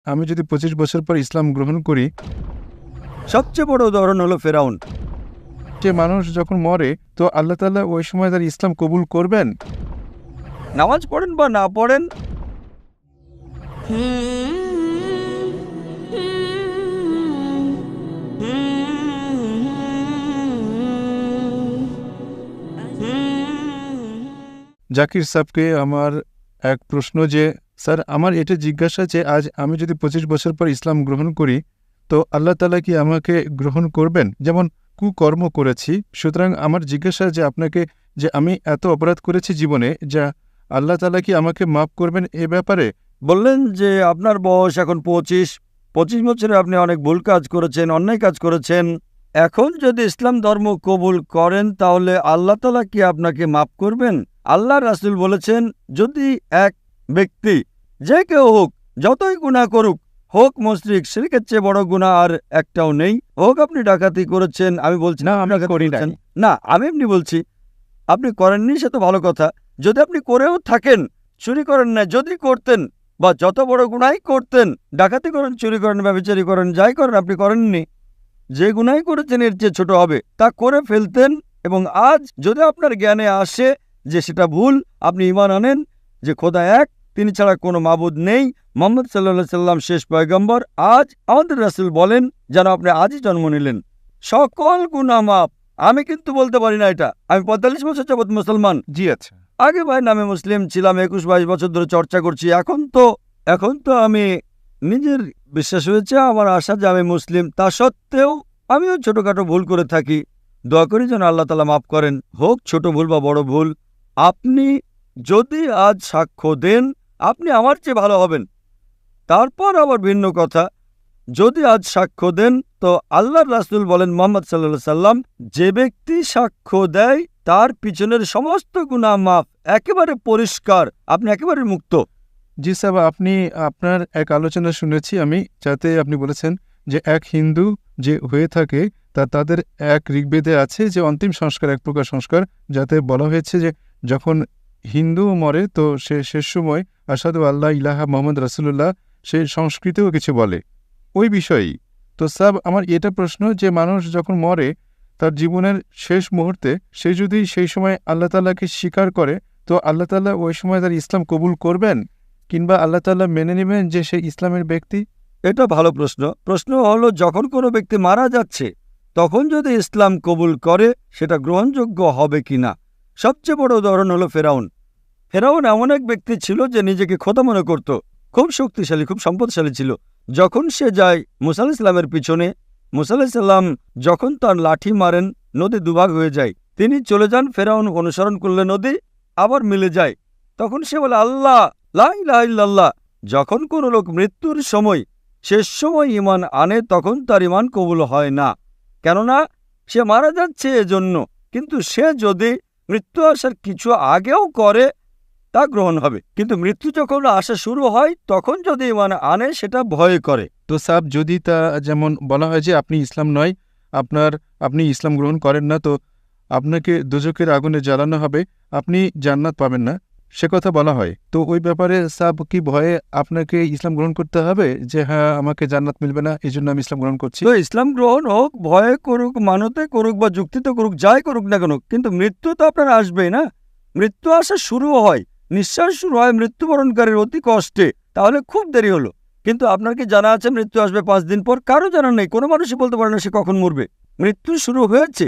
আমি যদি 25 বছর পর ইসলাম গ্রহণ করি, সবচেয়ে বড় উদাহরণ হলো ফেরাউন। যে মানুষ যখন মরে তো আল্লাহ তাআলা ওই সময় তার ইসলাম কবুল করবেন? নামাজ পড়েন বা না পড়েন, জাকির সাহেবকে আমার এক প্রশ্ন যে, স্যার আমার এটা জিজ্ঞাসা যে আজ আমি যদি 25 বছর পর ইসলাম গ্রহণ করি তো আল্লাহ তাআলা কি আমাকে গ্রহণ করবেন? যেমন কুকর্ম করেছি, সুতরাং আমার জিজ্ঞাসা যে আপনাকে, যে আমি এত অপরাধ করেছি জীবনে, যা আল্লাহ তাআলা কি আমাকে মাফ করবেন এ ব্যাপারে? বললেন যে আপনার বয়স এখন 25 বছরে আপনি অনেক ভুল কাজ করেছেন, অন্যায় কাজ করেছেন। এখন যদি ইসলাম ধর্ম কবুল করেন তাহলে আল্লাহ তাআলা কি আপনাকে মাফ করবেন? আল্লাহ রাসূল বলেছেন, যদি এক ব্যক্তি যে কেউ হোক, যতই গুনাহ করুক, হোক মুশরিক, শিরকের চেয়ে বড় গুনাহ আর একটাও নেই, হোক আপনি ডাকাতি করেছেন, আমি বলছি না, আমি ডাকাতি করি নাই। করেছেন। না, আমি এমনি বলছি, আপনি করেননি সে তো ভালো কথা। যদি আপনি করেও থাকেন, চুরি করেন না, যদি করতেন বা যত বড় গুনাই করতেন, ডাকাতি করেন, চুরি করেন, ব্যভিচারী করেন, যাই করেন, আপনি করেননি, যে গুনাই করেছেন এর চেয়ে ছোট হবে তা করে ফেলতেন। এবং আজ যদি আপনার জ্ঞানে আসে যে সেটা ভুল, আপনি ঈমান আনেন যে খোদা এক, তিনি ছাড়া কোনো মাবুদ নেই, মুহাম্মদ সাল্লাল্লাহু আলাইহি সাল্লাম শেষ পয়গম্বর, আজ আমাদের রাসূল বলেন যেন আপনি আজই জন্ম নিলেন, সকল গুনাহ মাফ। আমি কিন্তু বলতে পারি না এটা, আমি 45 বছর যাবৎ মুসলমান। জি আচ্ছা। আগে ভাই নামে মুসলিম ছিলাম, 21-22 বছর ধরে চর্চা করছি। এখন তো আমি নিজের বিশ্বাস হয়েছে, আমার আশা যে আমি মুসলিম। তা সত্ত্বেও আমিও ছোটখাটো ভুল করে থাকি। দোয়া করি যেন আল্লাহ তাআলা মাফ করেন, হোক ছোট ভুল বা বড় ভুল। আপনি যদি আজ সাক্ষ্য দেন আপনি আমার চেয়ে ভালো হবেন, তারপর আবার ভিন্ন কথা। যদি আজ সাক্ষ্য দেন তো আল্লাহর রাসূল বলেন মুহাম্মদ সাল্লাল্লাহু আলাইহি সাল্লাম, যে ব্যক্তি সাক্ষ্য দেয় তার পিছনের সমস্ত গুনাহ মাফ, একেবারে পরিষ্কার, আপনি একেবারে মুক্ত। জি সাহেব, আপনার এক আলোচনা শুনেছি আমি, যাতে আপনি বলেছেন যে এক হিন্দু যে হয়ে থাকে তাদের এক ঋগ্বেদে আছে যে অন্তিম সংস্কার, এক প্রকার সংস্কার, যাতে বলা হয়েছে যে যখন হিন্দু মরে তো সে শেষ সময় আশহাদু আল্লাহ ইলাহা মুহাম্মদ রাসূলুল্লাহ, সে সংস্কৃতেও কিছু বলে ওই বিষয়েই। তো সাহেব আমার এটা প্রশ্ন যে মানুষ যখন মরে তার জীবনের শেষ মুহূর্তে সে যদি সেই সময় আল্লাহ তাআলাকে স্বীকার করে তো আল্লাহ তাআলা ওই সময় তার ইসলাম কবুল করবেন, কিংবা আল্লাহ তাআলা মেনে নেবেন যে সে ইসলামের ব্যক্তি? এটা ভালো প্রশ্ন। প্রশ্ন হলো, যখন কোনো ব্যক্তি মারা যাচ্ছে তখন যদি ইসলাম কবুল করে সেটা গ্রহণযোগ্য হবে কিনা। সবচেয়ে বড় উদাহরণ হলো ফেরাউন। ফেরাউন এমন এক ব্যক্তি ছিল যে নিজেকে খোদা মনে করত, খুব শক্তিশালী, খুব সম্পদশালী ছিল। যখন সে যায় মুসা আলাইহিস সালামের পিছনে, মুসা আলাইহিস সালাম যখন তার লাঠি মারেন নদী দুভাগ হয়ে যায়, তিনি চলে যান, ফেরাউন অনুসরণ করলে নদী আবার মিলে যায়। তখন সে বলে, আল্লাহ, লা ইলাহা ইল্লাল্লাহ। যখন কোনো লোক মৃত্যুর সময়, শেষ সময় ঈমান আনে তখন তার ঈমান কবুল হয় না, কেননা সে মারা যাচ্ছে এজন্য। কিন্তু সে যদি মৃত্যু আসার কিছু আগেও করে তা গ্রহণ হবে, কিন্তু মৃত্যু যখন আসা শুরু হয় তখন যদি ঈমান আনে সেটা ভয় করে। তো সাহেব যদি তা যেমন বলা হয় যে আপনি ইসলাম নয়, আপনি ইসলাম গ্রহণ করেন না, তো আপনাকে দোজখের আগুনে জ্বালানো হবে, আপনি জান্নাত পাবেন না, সে কথা বলা হয়। তো ওই ব্যাপারে সাহেব কি ভয়ে আপনাকে ইসলাম গ্রহণ করতে হবে যে হ্যাঁ আমাকে জান্নাত মিলবে না এই জন্য আমি ইসলাম গ্রহণ করছি? তো ইসলাম গ্রহণ হোক, ভয়ে করুক, মানতে করুক বা যুক্তিতে করুক, যাই করুক না কেন, কিন্তু মৃত্যু তো আপনার আসবেই না। মৃত্যু আসা শুরু হয়, নিঃশ্বাস শুরু হয় মৃত্যুবরণকারীর অতি কষ্টে, তাহলে খুব দেরি হলো। কিন্তু আপনার কি জানা আছে মৃত্যু আসবে 5 দিন পর? কারো জানা নেই, কোনো মানুষই বলতে পারে না সে কখন মরবে। মৃত্যু শুরু হয়েছে,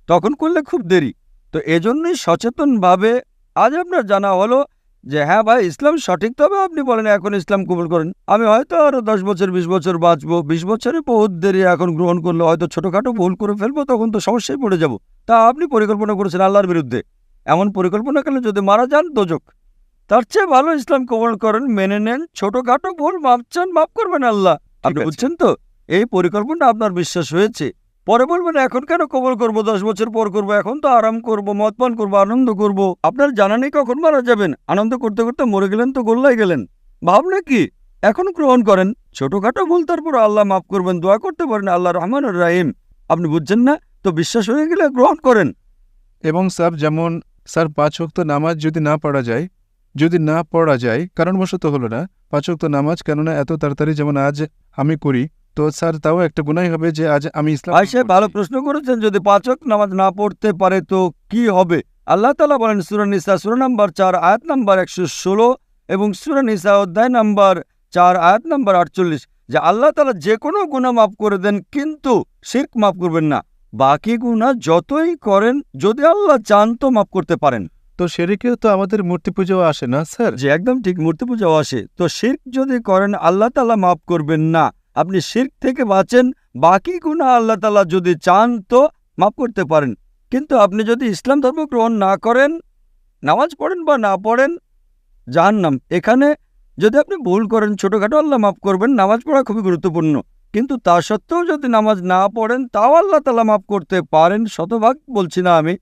তখন করলে খুব দেরি। তো এজন্যই সচেতনভাবে আজ আপনার জানা হলো যে হ্যাঁ ভাই, ইসলাম সঠিক, তবে আপনি বলেন এখন ইসলাম কবুল করেন। আমি হয়তো আরো 10 বছর 20 বছর বাঁচবো, 20 বছরে বহুত দেরি, এখন গ্রহণ করলে হয়তো ছোটখাটো ভুল করে ফেলবো, তখন তো সমস্যায় পড়ে যাব। তা আপনি পরিকল্পনা করেছেন আল্লাহর বিরুদ্ধে, এমন পরিকল্পনা করলে যদি মারা যান দোজখ। তার চেয়ে ভালো ইসলাম কবুল করেন, মেনে নেন, ছোটখাটো ভুল মাপ চান, মাফ করবেন আল্লাহ। আপনি আছে। বুঝছেন তো? এই পরিকল্পনা আপনার বিশ্বাস হয়েছে, পরে বলবেন এখন কেন কবুল করবো, 10 বছর পর করবো, এখন তো আরাম করবো, মদ পান করবো, আনন্দ করবো। আপনার জানা নেই কখন মারা যাবেন, আনন্দ করতে করতে মরে গেলেন তো গোল্লায় গেলেন। ভাবলে কি, এখন গ্রহণ করেন, ছোটখাটো ভুল তারপর আল্লাহ মাফ করবেন, দোয়া করতে পারেন, আল্লাহ রহমানুর রাহিম। আপনি বুঝছেন না তো? বিশ্বাস হয়ে গেলে গ্রহণ করেন। এবং সাহেব যেমন স্যার 5 ওয়াক্ত নামাজ যদি না পড়া যায় যদি না পড়া যায়, কারণবশত হলো না, 5 ওয়াক্ত নামাজ কেননা এত তাড়াতাড়ি যেমন আজ আমি করি, তো স্যার তাও একটা গুনাহ হবে যে আজ আমি ইসলাম ভাই সাহেব ভালো করছি। প্রশ্ন করেছেন। যদি 5 ওয়াক্ত নামাজ না পড়তে পারে তো কি হবে? আল্লাহ তাআলা বলেন সূরা নিসা সূরা নাম্বার 4 আয়াত নাম্বার 116 এবং সূরা নিসা অধ্যায় নাম্বার 4 আয়াত নাম্বার 48 যে আল্লাহ তাআলা যে কোনো গুনাহ মাফ করে দেন কিন্তু শিরক মাফ করবেন না। বাকি গুনাহ যতই করেন যদি আল্লাহ চান তো মাফ করতে পারেন। তো শিরকেও তো আমাদের মূর্তি পূজাও আসে না স্যার? যে একদম ঠিক, মূর্তি পূজাও আসে। তো শিরক যদি করেন আল্লাহ তাআলা মাফ করবেন না। আপনি শিরক থেকে বাঁচেন, বাকি গুনাহ আল্লাহ তাআলা যদি চান তো মাফ করতে পারেন। কিন্তু আপনি যদি ইসলাম ধর্ম গ্রহণ না করেন, নামাজ পড়েন বা না পড়েন, জাহান্নাম। এখানে যদি আপনি ভুল করেন ছোটখাটো আল্লাহ মাফ করবেন, নামাজ পড়া খুবই গুরুত্বপূর্ণ। কিন্তু তা সত্ত্বেও যদি নামাজ না পড়েন তাও আল্লাহ তাআলা মাফ করতে পারেন। শতভাগ বলছি না আমি,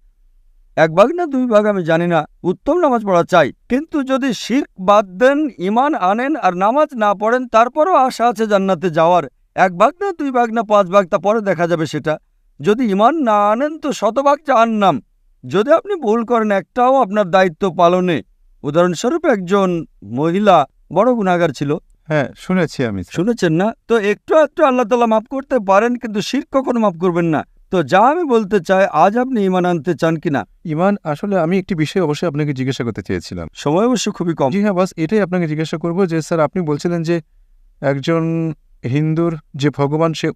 1 ভাগ না 2 ভাগ আমি জানি না, উত্তম নামাজ পড়া চাই। কিন্তু যদি শিরক বাদ দেন, ঈমান আনেন আর নামাজ না পড়েন, তারপরও আশা আছে জান্নাতে যাওয়ার। 1 ভাগ না 2 ভাগ না 5 ভাগ তা পরে দেখা যাবে সেটা। যদি ঈমান না আনেন তো শতভাগ জাহান্নাম। যদি আপনি ভুল করেন একটাও আপনার দায়িত্ব পালনে, উদাহরণস্বরূপ একজন মহিলা বড় গুনাহগার ছিল, হ্যাঁ, শুনেছি আমি স্যার। শুনেছেন না? তো একটু একটু আল্লাহ তাআলা মাফ করতে পারেন কিন্তু শিরক কখনো মাফ করবেন না। তো যা আমি বলতে চাই, আজ আপনি ঈমান আনতে চান কিনা? ঈমান আসলে আমি একটি বিষয় অবশ্যই আপনাকে জিজ্ঞাসা করতে চেয়েছিলাম। সময় অবশ্য খুবই কম। জি হ্যাঁ, বাস এটাই আপনাকে জিজ্ঞাসা করব যে স্যার আপনি বলছিলেন যে একজন হিন্দুর যে ভগবান সে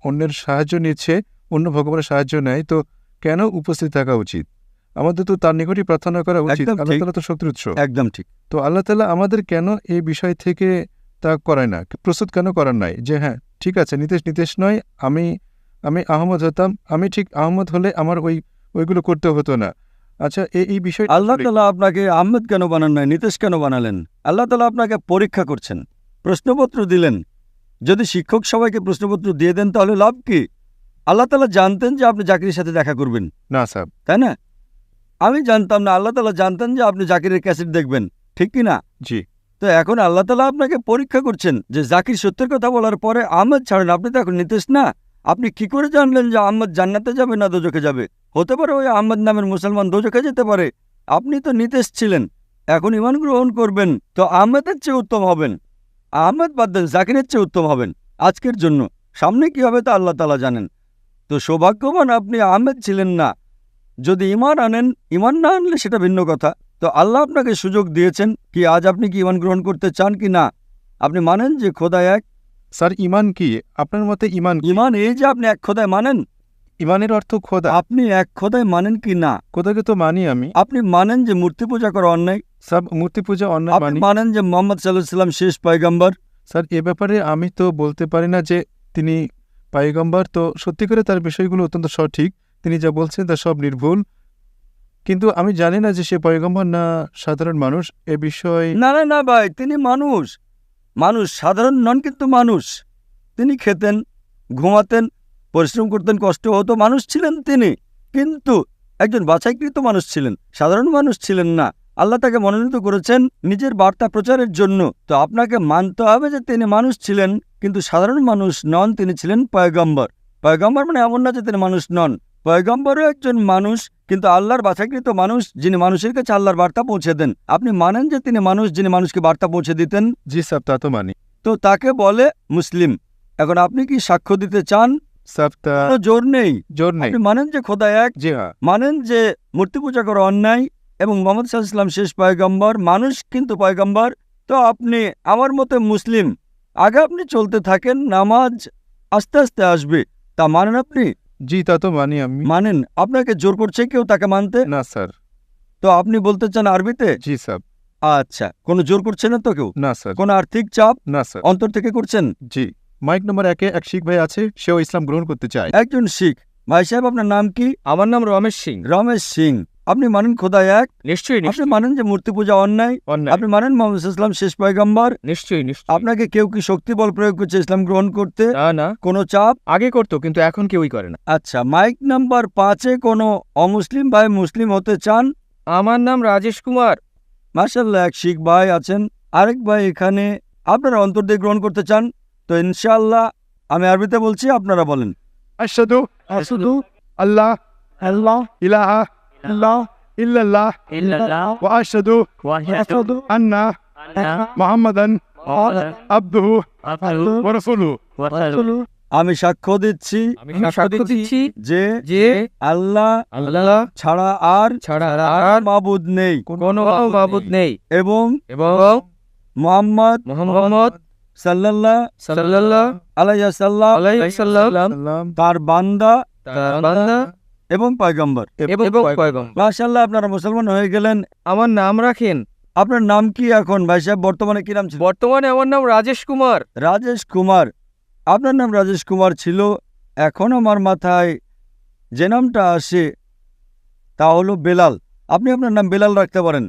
অন্যের সাহায্য নিচ্ছে, অন্য ভগবানের সাহায্য নেয়, তো কেন উপস্থিত থাকা উচিত? আমাদের তো তার নিকটই প্রার্থনা করা উচিত। একদম আল্লাহ ঠিক। তাআলা তো শক্তির উৎস। একদম ঠিক। তো আল্লাহ তাআলা আমাদের কেন এই বিষয় থেকে তা করায় না? প্রস্তুত কেন করার নাই? যে হ্যাঁ, ঠিক আছে, নিতেশ নয়, আমি আমি আহমদ হতাম। আমি ঠিক আহমদ হলে আমার ওইগুলো করতে হতো না। আচ্ছা, এই বিষয়টা আল্লাহ আসলে তাআলা আপনাকে আহমেদ কেন বানান নাই, নীতিশ কেন বানালেন? আল্লাহ তাআলা আপনাকে পরীক্ষা করছেন, প্রশ্নপত্র দিলেন। যদি শিক্ষক সবাইকে প্রশ্নপত্র দিয়ে দেন তাহলে লাভ কি? আল্লাহ তাআলা জানতেন যে আপনি জাকিরের সাথে দেখা করবেন, না স্যার। তাই না? আমি জানতাম না, আল্লাহ তাআলা জানতেন যে আপনি জাকিরের ক্যাসেট দেখবেন, ঠিক কি না? জি। তো এখন আল্লাহ তাআলা আপনাকে পরীক্ষা করছেন যে জাকির সত্যের কথা বলার পরে আহমদ ছাড়েন, আপনি তো এখন নীতিশ না। আপনি কি করে জানলেন যে আহমদ জান্নাতে যাবে না দোজখে যাবে? হতে পারে ওই আহমদ নামের মুসলমান দোজখে যেতে পারে। আপনি তো নীতিশ ছিলেন, এখন ঈমান গ্রহণ করবেন তো আহমেদের চেয়ে উত্তম হবেন। আহমদ বাদ দেন, জাকিরের চেয়ে উত্তম হবেন আজকের জন্য। সামনে কি হবে তা আল্লাহ তাআলা জানেন। তো সৌভাগ্যবান আপনি আহমেদ ছিলেন না। যদি ঈমান আনেন, ঈমান না আনলে সেটা ভিন্ন কথা। তো আল্লাহ আপনাকে সুযোগ দিয়েছেন কি আজ আপনি কি ঈমান গ্রহণ করতে চান কি না? আপনি মানেন যে খোদা এক? স্যার ঈমান কি? আপনার মতে ঈমান কি? ঈমান এই যে আপনি এক খোদায় মানেন। ঈমানের অর্থ খোদা। আপনি এক খোদায় মানেন কি না? খোদাকে তো মানি আমি। আপনি মানেন যে মূর্তি পূজা করা অন্যায়? স্যার মূর্তি পূজা অন্যায় আপনি মানি। মানেন যে মুহাম্মদ সাল্লাল্লাহু আলাইহি সাল্লাম শেষ পয়গম্বর? স্যার এ ব্যাপারে আমি তো বলতে পারি না যে তিনি পয়গম্বর, তো সত্যি করে তার বিষয়গুলো অত্যন্ত সঠিক। তিনি যা বলছেন তা সব নির্ভুল। কিন্তু আমি জানি না যে সে পয়গম্বর না সাধারণ মানুষ, এ বিষয়ে। না না না ভাই, তিনি মানুষ। মানুষ সাধারণ নন কিন্তু মানুষ। তিনি খেতেন, ঘুমাতেন, পরিশ্রম করতেন, কষ্ট হতো, মানুষ ছিলেন তিনি। কিন্তু একজন বাছাইকৃত মানুষ ছিলেন, সাধারণ মানুষ ছিলেন না। আল্লাহ তাকে মনোনীত করেছেন নিজের বার্তা প্রচারের জন্য। তো আপনাকে মানতে হবে যে তিনি মানুষ ছিলেন কিন্তু সাধারণ মানুষ নন, তিনি ছিলেন পয়গম্বর। পয়গম্বর মানে এমন না যে তিনি মানুষ নন। পয়গম্বরও একজন মানুষ কিন্তু আল্লাহর বাছাইকৃত মানুষ, যিনি মানুষের কাছে আল্লাহর বার্তা পৌঁছে দেন। আপনি মানেন যে তিনি মানুষ, যিনি মানুষকে বার্তা পৌঁছে দিতেন? জি স্যার, তা তো মানি। তো তাকে বলে মুসলিম। এখন আপনি কি সাক্ষ্য দিতে চান? স্যার তা কোনো জোর নেই। জোর নেই। আপনি মানেন যে খোদা এক, জি হ্যাঁ। মানেন যে মূর্তি পূজা করা অন্যায় এবং মুহাম্মদ সাল্লাল্লাহু আলাইহি ওয়াসাল্লাম শেষ পয়গম্বর, মানুষ কিন্তু পয়গম্বর। তো আপনি আমার মতে মুসলিম। আগে আপনি চলতে থাকেন, নামাজ আস্তে আস্তে আসবে। তা মানেন আপনি? জি, তা তো মানি আমি। মানেন? আপনাকে জোর করছে কেউ তাকে মানতে? না স্যার। তো আপনি বলতে চান আরবিতে? জি স্যার। আচ্ছা, কোনো জোর করছে না তো কেউ? না স্যার। কোনো আর্থিক চাপ না স্যার। অন্তর থেকে করছেন? জি। মাইক নম্বর 1-এ এক শিখ ভাই আছে, সেও ইসলাম গ্রহণ করতে চায়। একজন শিখ। ভাই সাহেব আপনার নাম কি? আমার নাম রমেশ সিং। রমেশ সিং। আপনি মানেন খোদা এক? নিশ্চয়ই আপনি মানেন যে মূর্তি পূজা অন্যায়? অন্যায়। আপনি মানেন মুহাম্মদ সাল্লাল্লাহু আলাইহি ওয়াসাল্লাম শেষ পয়গম্বর? নিশ্চয়ই আপনাকে কেউ কি শক্তি বল প্রয়োগ করছে ইসলাম গ্রহণ করতে? না না, কোনো চাপ? আগে করতো কিন্তু এখন কেউই করে না। আচ্ছা, মাইক নাম্বার 5-এ কোনো অমুসলিম ভাই মুসলিম হতে চান? আমার নাম রাজেশ কুমার। মাশাআল্লাহ, এক শিখ ভাই আছেন। আরেক ভাই এখানে। আপনারা অন্তর দিয়ে গ্রহণ করতে চান? তো ইনশাআল্লাহ আমি আরবিতে বলছি, আপনারা বলেন। আশহাদু আল্লাহ ইলাহা ইল্লাল্লাহ ওয়া আশহাদু আন্না মুহাম্মাদান আবদুহু ওয়া রাসূলুহু। আমি সাক্ষ্য দিচ্ছি আমি সাক্ষ্য দিচ্ছি যে যে আল্লাহ আল্লাহ ছাড়া আর আর মাবুদ নেই কোনো মাবুদ নেই এবং এবং মুহাম্মদ মুহাম্মদ সাল্লাল্লাহু সাল্লাল্লাহু আলাইহি সাল্লাম আলাইহি সাল্লাম তার বান্দা তার বান্দা এবং পয়গম্বর। এবং পয়গম্বর। মাশাআল্লাহ, আপনারা মুসলমান হয়ে গেলেন। আমার নাম রাখেন। আপনার নাম কি এখন ভাই সাহেব? বর্তমানে কি নাম ছিল? বর্তমানে আমার নাম রাজেশ কুমার। রাজেশ কুমার। আপনার নাম রাজেশ কুমার ছিল। এখন আমার মাথায় যে নামটা আসে তা হলো বেলাল। আপনি আপনার নাম বেলাল রাখতে পারেন।